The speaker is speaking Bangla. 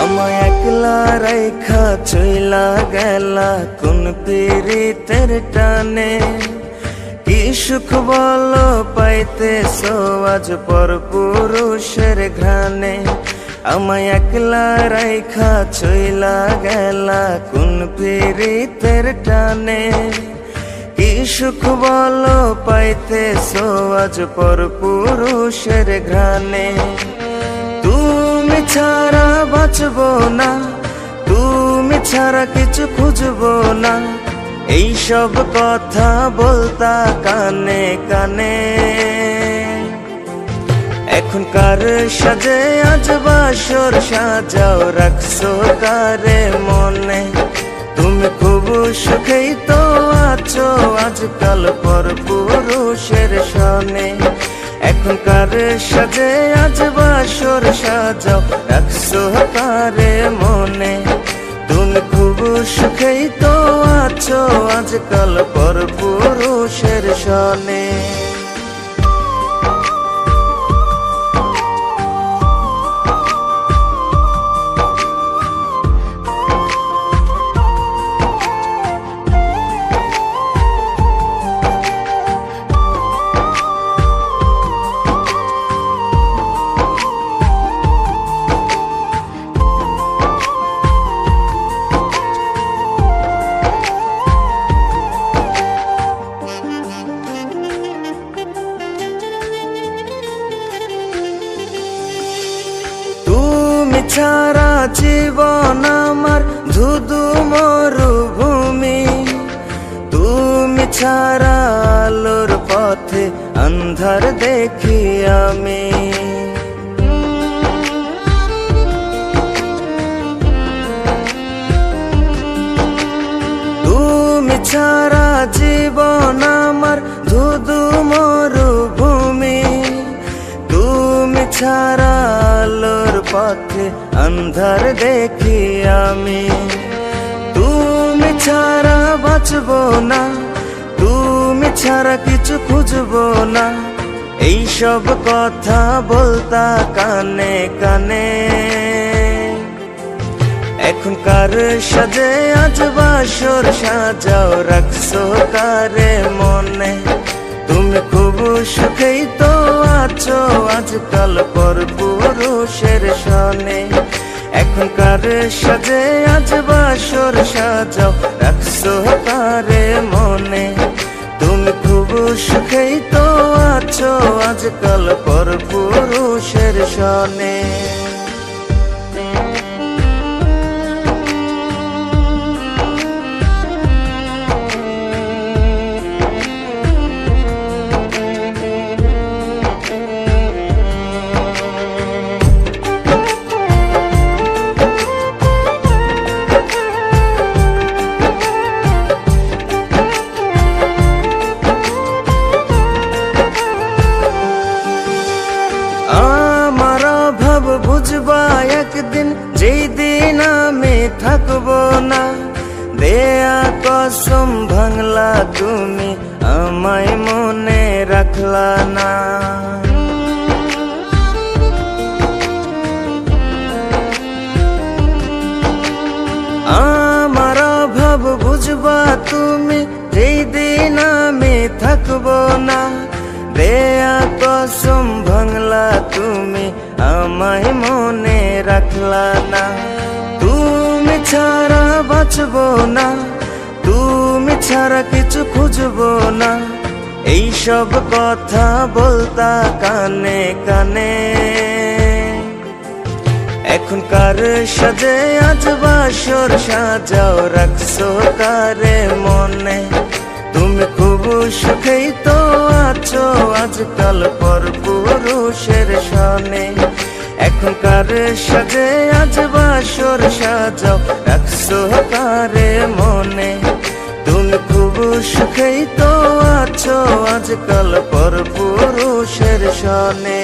আমায় একলা রাইখা চইলা গেলা কোন পীড়িতের টানে, কি সুখ বলো পাইতেছো আজ পর পুরুষের ঘ্রাণে। আমায় একলা রাইখা চইলা গেলা কোন পীড়িতের টানে, কি সুখ বলো পাইতেছো আজ পর পুরুষের ঘ্রাণে। তুমি ছাড়া বাঁচবো না, তুমি ছাড়া কিছু খুঁজবো না, এইসব কথা বলতা কানে কানে। এখনকার সাজে আজ বাসর সাজাও রাখছো কারে মনে, তুমি খুব সুখেই তো আছো আজকাল পর পুরুষের সনে। এখনকার সাজে আজ বাসর সাজাও রাখছো কারে মনে, তুমি খুব সুখেই তো আছো আজকাল পর পুরুষের সনে। তুমি ছাড়া জীবন আমার ধুধু মরুভূমি, তুমি ছাড়া আলোর পথে আন্ধার দেখি আমি। তুমি ছাড়া জীবন আমার ধুধু মরুভূমি, তুমি ছাড়া আলোর পথে আন্ধার দেখি আমি। তুমি ছাড়া বাঁচবো না, তুমি ছাড়া কিছু খুঁজবো না, এইসব কথা বলতা কানে কানে। এখনকার সাজে আজ বাসর সাজাও রাখছো কারে মনে, তুমি খুব সুখেই তো আছো আজকাল পর পুরুষের সনে। এখনকার সাজে আজ বাসর সাজাও রাখছো কারে মনে, তুমি খুব সুখেই তো আছো আজকাল পর পুরুষের সনে। বুঝবা একদিন যেই দিন আমি থাকবো না, দেয়া কসম ভাঙলা তুমি আমায় মনে রাখলা না। আমার অভাব বুঝবা তুমি যেই দিন আমি থাকবো না, দেয়া কসম ভাঙলা তুমি আমায় মনে রাখলা না। তুমি ছাড়া বাঁচবো না, তুমি ছাড়া কিছু খুঁজবো না, এইসব কথা বলতা কানে কানে। এখনকার সাজে আজ বাসর সাজাও রাখছো কারে মনে, তুমি খুব সুখেই তো আছো আজকাল পর পুরুষের সনে। এখনকার সাজে আজ বাসর সাজাও রাখছো কারে মনে। তুমি খুব সুখেই তো আছো আজকাল পর পুরুষের সনে।